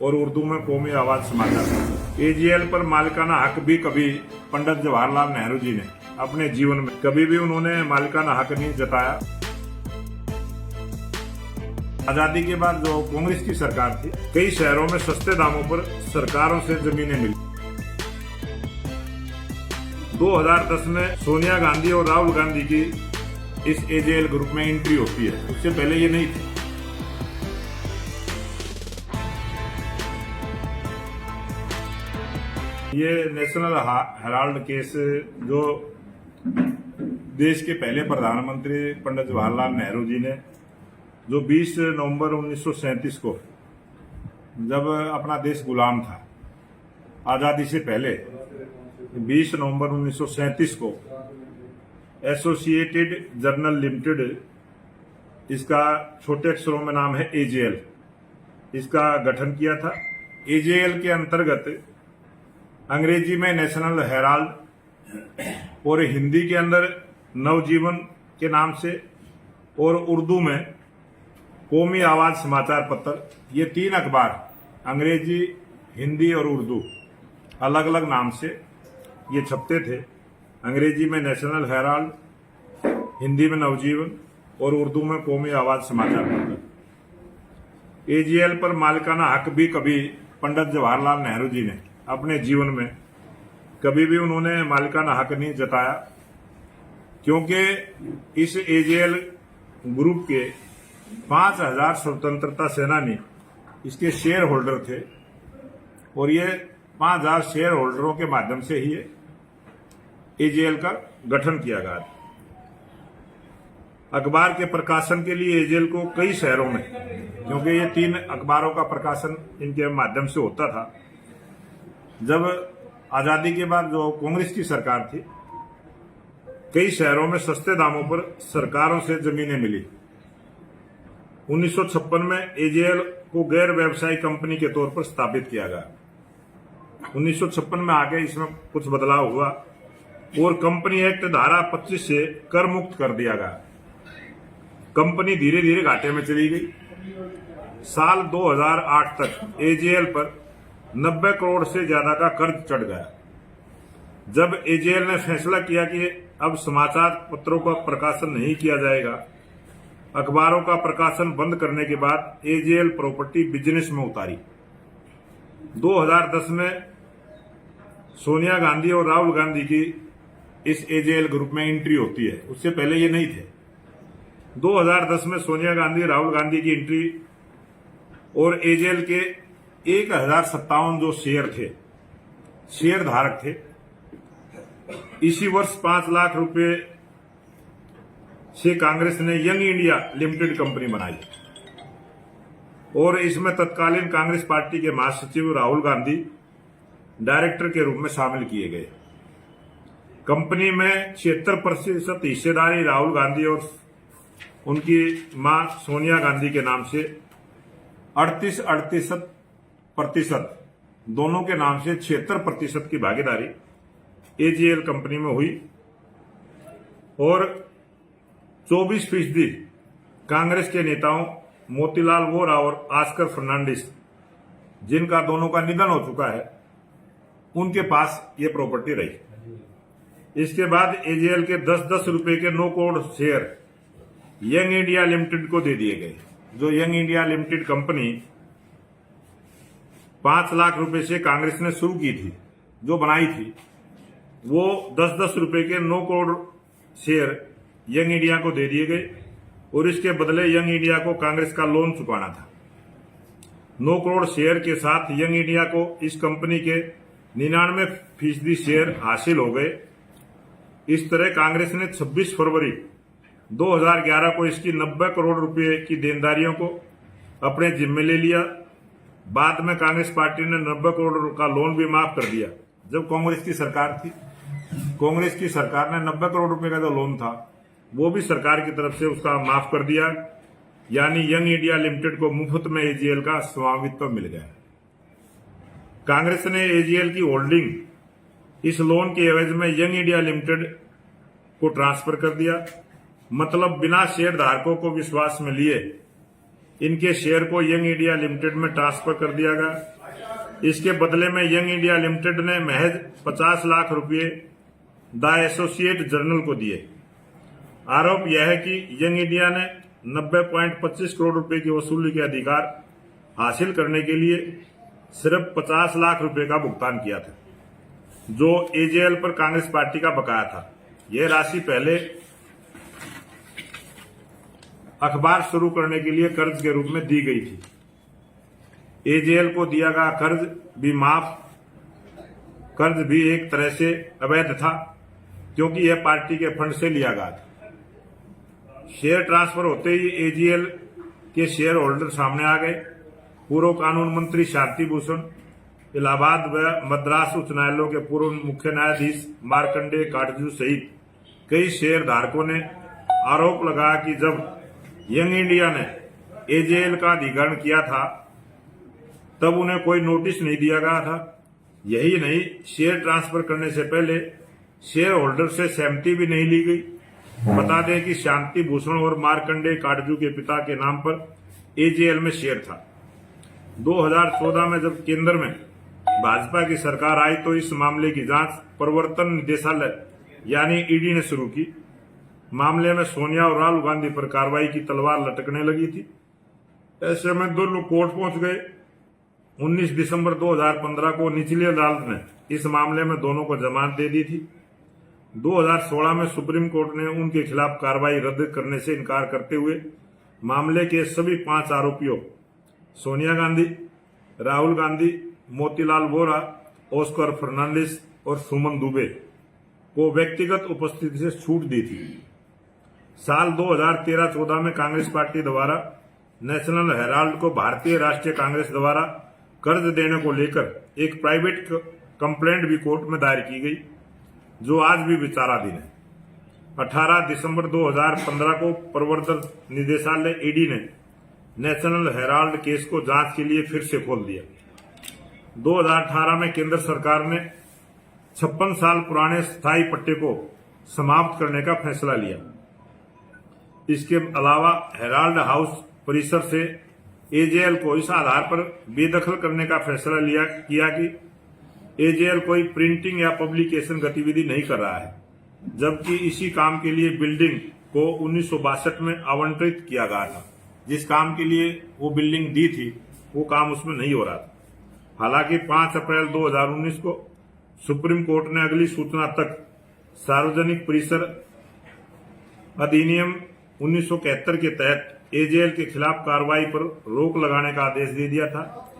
और उर्दू में कौमी आवाज समाचार। एजीएल पर मालिकाना हक भी कभी पंडित जवाहरलाल नेहरू जी ने अपने जीवन में कभी भी उन्होंने मालिकाना हक नहीं जताया। आजादी के बाद जो कांग्रेस की सरकार थी, कई शहरों में सस्ते दामों पर सरकारों से जमीनें मिली। 2010 में सोनिया गांधी और राहुल गांधी की इस एजेएल ग्रुप में एंट्री होती है, उससे पहले ये नहीं थी। ये नेशनल हेराल्ड केस जो देश के पहले प्रधानमंत्री पंडित जवाहरलाल नेहरू जी ने जो 20 नवंबर 1937 को जब अपना देश गुलाम था, आजादी से पहले 20 नवंबर 1937 को एसोसिएटेड जर्नल लिमिटेड, इसका छोटे अक्षरों में नाम है एजेएल, इसका गठन किया था। एजेएल के अंतर्गत अंग्रेजी में नेशनल हेराल्ड और हिंदी के अंदर नवजीवन के नाम से और उर्दू में कौमी आवाज समाचार पत्र, ये 3 अखबार अंग्रेजी, हिंदी और उर्दू अलग अलग नाम से ये छपते थे। अंग्रेजी में नेशनल हेराल्ड, हिंदी में नवजीवन और उर्दू में कौमी आवाज समाचार पत्र। एजीएल पर मालिकाना हक भी कभी पंडित जवाहरलाल नेहरू जी ने अपने जीवन में कभी भी उन्होंने मालिकाना हक नहीं जताया, क्योंकि इस एजेएल ग्रुप के 5000 स्वतंत्रता सेनानी इसके शेयर होल्डर थे और ये 5000 शेयर होल्डरों के माध्यम से ही एजेएल का गठन किया गया। अखबार के प्रकाशन के लिए एजेएल को कई शहरों में, क्योंकि ये 3 अखबारों का प्रकाशन इनके माध्यम से होता था। जब आजादी के बाद जो कांग्रेस की सरकार थी, कई शहरों में सस्ते दामों पर सरकारों से जमीनें मिली। 1956 में एजेएल को गैर व्यवसायिक कंपनी के तौर पर स्थापित किया गया। 1956 में आगे इसमें कुछ बदलाव हुआ और कंपनी एक्ट धारा 25 से कर मुक्त कर दिया गया। कंपनी धीरे धीरे घाटे में चली गई। साल 2008 तक एजेएल पर 90 करोड़ से ज्यादा का कर्ज चढ़ गया। जब एजेएल ने फैसला किया कि अब समाचार पत्रों का प्रकाशन नहीं किया जाएगा, अखबारों का प्रकाशन बंद करने के बाद एजेएल प्रॉपर्टी बिजनेस में उतारी। 2010 में सोनिया गांधी और राहुल गांधी की इस एजेएल ग्रुप में एंट्री होती है, उससे पहले ये नहीं थे। 2010 में सोनिया गांधी, राहुल गांधी की एंट्री और एजेएल के 1057 जो शेयर थे, शेयर धारक थे, इसी वर्ष 5 लाख रुपए से कांग्रेस ने यंग इंडिया लिमिटेड कंपनी बनाई और इसमें तत्कालीन कांग्रेस पार्टी के महासचिव राहुल गांधी डायरेक्टर के रूप में शामिल किए गए। कंपनी में 76% हिस्सेदारी राहुल गांधी और उनकी मां सोनिया गांधी के नाम से, 38% दोनों के नाम से 76% की भागीदारी एजीएल कंपनी में हुई और 24% कांग्रेस के नेताओं मोतीलाल वोरा और ऑस्कर फर्नांडिस, जिनका दोनों का निधन हो चुका है, उनके पास ये प्रॉपर्टी रही। इसके बाद एजीएल के 10-10 रुपए के 9 crore share young India limited को दे दिए गए। जो young India limited company 5 lakh रुपए से कांग्रेस ने शुरू की थी, जो बनाई थी, वो 10-10 रुपए के 9 करोड़ शेयर यंग इंडिया को दे दिए गए और इसके बदले यंग इंडिया को कांग्रेस का लोन चुकाना था। 9 करोड़ शेयर के साथ यंग इंडिया को इस कंपनी के 99% शेयर हासिल हो गए। इस तरह कांग्रेस ने 26 फरवरी 2011 को इसकी 90 करोड़ रुपए की देनदारियों को अपने जिम्मे ले लिया। बाद में कांग्रेस पार्टी ने 90 करोड़ का लोन भी माफ कर दिया। जब कांग्रेस की सरकार थी, कांग्रेस की सरकार ने 90 करोड़ रुपए का जो लोन था वो भी सरकार की तरफ से उसका माफ कर दिया, यानी यंग इंडिया लिमिटेड को मुफ्त में एजीएल का स्वामित्व मिल गया। कांग्रेस ने एजीएल की होल्डिंग इस लोन के एवज में यंग इंडिया लिमिटेड को ट्रांसफर कर दिया। मतलब बिना शेयर धारकों को विश्वास में लिए इनके शेयर को यंग इंडिया लिमिटेड में ट्रांसफर कर दिया गया। इसके बदले में यंग इंडिया लिमिटेड ने महज 50 लाख रुपए द एसोसिएट जर्नल को दिए। आरोप यह है कि यंग इंडिया ने 90.25 करोड़ रुपए की वसूली के अधिकार हासिल करने के लिए सिर्फ 50 लाख रुपए का भुगतान किया था, जो एजेएल पर कांग्रेस पार्टी का बकाया था। यह राशि पहले अखबार शुरू करने के लिए कर्ज के रूप में दी गई थी। एजेएल को दिया गया कर्ज भी एक तरह से अवैध था, क्योंकि यह पार्टी के फंड से लिया गया था। शेयर ट्रांसफर होते ही एजेएल के शेयर होल्डर सामने आ गए। पूर्व कानून मंत्री शांति भूषण, इलाहाबाद व मद्रास उच्च न्यायालयों के पूर्व मुख्य न्यायाधीश मार्कंडेय काटजू सहित कई शेयर धारकों ने आरोप लगाया कि जब यंग इंडिया ने एजेएल का अधिग्रहण किया था तब उन्हें कोई नोटिस नहीं दिया गया था। यही नहीं, शेयर ट्रांसफर करने से पहले शेयर होल्डर से सहमति भी नहीं ली गई। बता दें कि शांति भूषण और मार्कंडेय काटजू के पिता के नाम पर एजेएल में शेयर था। 2014 में जब केंद्र में भाजपा की सरकार आई तो इस मामले की जांच प्रवर्तन निदेशालय यानी ईडी ने शुरू की। मामले में सोनिया और राहुल गांधी पर कार्रवाई की तलवार लटकने लगी थी। ऐसे में दोनों कोर्ट पहुंच गए। 19 दिसंबर 2015 को निचली अदालत ने इस मामले में दोनों को जमानत दे दी थी। 2016 में सुप्रीम कोर्ट ने उनके खिलाफ कार्रवाई रद्द करने से इनकार करते हुए मामले के सभी 5 आरोपियों सोनिया गांधी, राहुल गांधी, मोतीलाल वोरा, ऑस्कर फर्नांडिस और सुमन दुबे को व्यक्तिगत उपस्थिति से छूट दी थी। साल 2013-14 में कांग्रेस पार्टी द्वारा नेशनल हेराल्ड को भारतीय राष्ट्रीय कांग्रेस द्वारा कर्ज देने को लेकर एक प्राइवेट कंप्लेंट भी कोर्ट में दायर की गई, जो आज भी विचाराधीन है। 18 दिसंबर 2015 को प्रवर्तन निदेशालय ईडी ने नेशनल हेराल्ड केस को जांच के लिए फिर से खोल दिया। 2018 में केंद्र सरकार ने 56 साल पुराने स्थायी पट्टे को समाप्त करने का फैसला लिया। इसके अलावा हेराल्ड हाउस परिसर से एजेएल को इस आधार पर बेदखल करने का फैसला किया कि एजेएल कोई प्रिंटिंग या पब्लिकेशन गतिविधि नहीं कर रहा है, जबकि इसी काम के लिए बिल्डिंग को 1962 में आवंटित किया गया था। जिस काम के लिए वो बिल्डिंग दी थी वो काम उसमें नहीं हो रहा था। हालांकि 5 अप्रैल 2019 को सुप्रीम कोर्ट ने अगली सूचना तक सार्वजनिक परिसर अधिनियम 1971 के तहत एजेएल के खिलाफ कार्रवाई पर रोक लगाने का आदेश दे दिया था।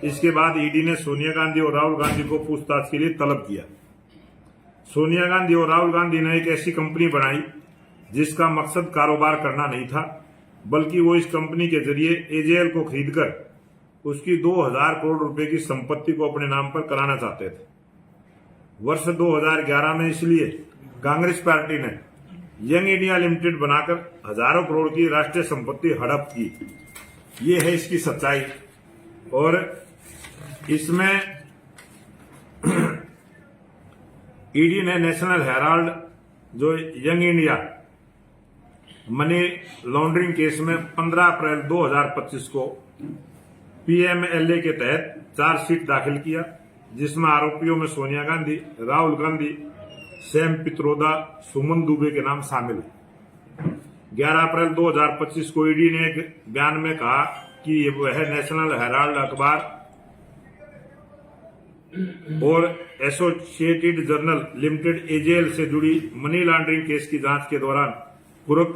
इसके बाद ईडी ने सोनिया गांधी और राहुल गांधी को पूछताछ के लिए तलब किया। सोनिया गांधी और राहुल गांधी ने एक ऐसी कंपनी बनाई जिसका मकसद कारोबार करना नहीं था, बल्कि वो इस कंपनी के जरिए एजेएल को खरीदकर उसकी 2000 करोड़ रुपए की संपत्ति को अपने नाम पर कराना चाहते थे। वर्ष 2011 में इसलिए कांग्रेस पार्टी ने यंग इंडिया लिमिटेड बनाकर हजारों करोड़ की राष्ट्रीय संपत्ति हड़प की। ये है इसकी सच्चाई। और इसमें ईडी ने नेशनल हेराल्ड जो young India money laundering case में 15 अप्रैल 2025 को पीएमएलए के तहत चार्जशीट दाखिल किया, जिसमें आरोपियों में सोनिया गांधी, राहुल गांधी, सैम पित्रोदा, सुमन दुबे के नाम शामिल है। 11 अप्रैल 2025 को ईडी ने एक बयान में कहा कि वह नेशनल हेराल्ड अखबार और एसोसिएटेड जर्नल लिमिटेड एजेएल से जुड़ी मनी लॉन्ड्रिंग केस की जांच के दौरान पूर्व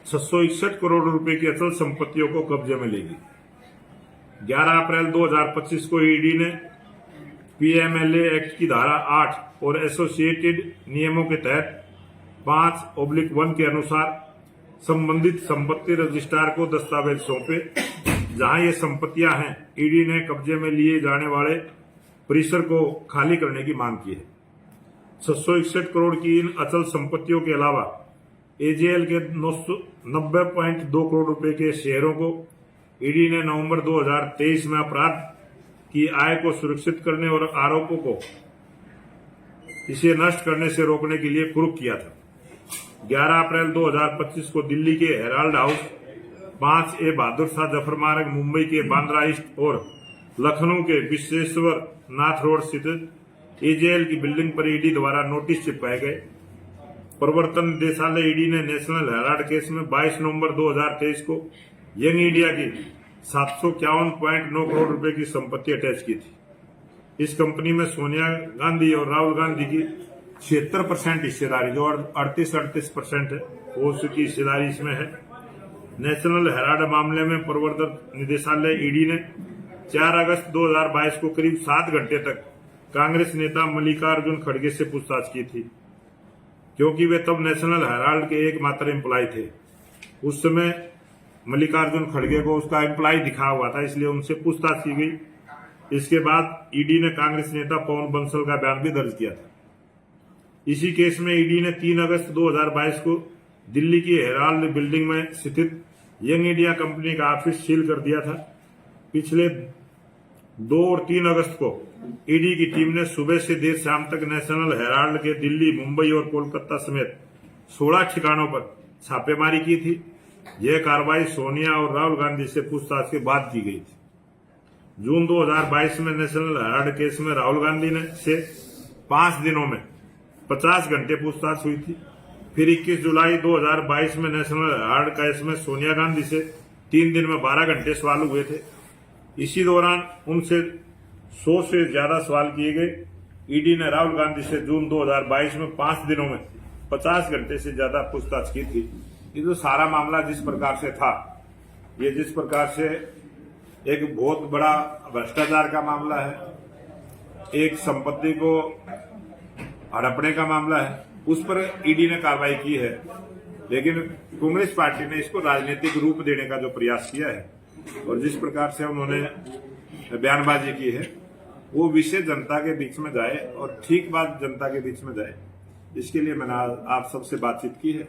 661 करोड़ रुपए की अचल संपत्तियों को कब्जे में लेगी। 11 अप्रैल 2025 को ईडी ने पीएमएलए एक्ट की धारा 8 और एसोसिएटेड नियमों के तहत 5/1 के अनुसार संबंधित संपत्ति रजिस्ट्रार को दस्तावेज सौंपे, जहां ये संपत्तियां हैं। ईडी ने कब्जे में लिए जाने वाले परिसर को खाली करने की मांग की है। 661 करोड़ की इन अचल संपत्तियों के अलावा एजेएल के 90.2 करोड़ रुपए के शेयरों को ईडी ने नवंबर 2023 में अपराध की आय को सुरक्षित करने और आरोपों को इसे नष्ट करने से रोकने के लिए कुर्क किया था। 11 अप्रैल 2025 को दिल्ली के Herald house 5A Bahadur Shah Zafar मार्ग, मुंबई के बांद्रा ईस्ट और लखनऊ के विश्वेश्वर नाथ रोड स्थित एजेएल की बिल्डिंग पर ईडी द्वारा नोटिस चिपकाए गए। प्रवर्तन निदेशालय ईडी ने नेशनल हेराल्ड केस में 22 नवंबर 2023 को यंग इंडिया की 751.9 करोड़ रुपए की संपत्ति अटैच की थी। इस कंपनी में सोनिया गांधी और राहुल गांधी की 76% हिस्सेदारी, जो 38% है, वो उसकी हिस्सेदारी इसमें है। नेशनल हेराल्ड मामले में प्रवर्तन निदेशालय ईडी ने 4 अगस्त 2022 को करीब 7 घंटे तक कांग्रेस नेता मल्लिकार्जुन खड़गे से पूछताछ की थी, क्योंकि वे तब नेशनल हेराल्ड के एकमात्र एम्प्लॉय थे। उस समय मल्लिकार्जुन खड़गे को उसका एम्प्लॉय दिखा हुआ था, इसलिए उनसे पूछताछ की गई। इसके बाद ईडी ने कांग्रेस नेता पवन बंसल का बयान भी दर्ज किया था। इसी केस में ईडी ने 3 अगस्त 2022 को दिल्ली की हेराल्ड बिल्डिंग में स्थित यंग इंडिया कंपनी का ऑफिस सील कर दिया था। पिछले 2 और 3 अगस्त को ईडी की टीम ने सुबह से देर शाम तक नेशनल हेराल्ड के दिल्ली, मुंबई और कोलकाता समेत 16 ठिकानों पर छापेमारी की थी। यह कार्रवाई सोनिया और राहुल गांधी से पूछताछ के बाद की गई थी। जून 2022 में नेशनल हेराल्ड केस में राहुल गांधी ने से 5 दिनों में 50 घंटे पूछताछ हुई थी। फिर 21 जुलाई 2022 में नेशनल हेराल्ड केस में सोनिया गांधी से 3 दिन में 12 घंटे सवाल हुए थे। इसी दौरान उनसे 100 से ज्यादा सवाल किए गए। ईडी ने राहुल गांधी से जून 2022 में 5 दिनों में 50 घंटे से ज्यादा पूछताछ की थी। ये जो सारा मामला जिस प्रकार से था, ये जिस प्रकार से एक बहुत बड़ा भ्रष्टाचार का मामला है, एक संपत्ति को हड़पने का मामला है, उस पर ईडी ने कार्रवाई की है। लेकिन कांग्रेस पार्टी ने इसको राजनीतिक रूप देने का जो प्रयास किया है और जिस प्रकार से उन्होंने बयानबाजी की है, वो विषय जनता के बीच में जाए और ठीक बात जनता के बीच में जाए, इसके लिए मैंने आप सबसे बातचीत की है।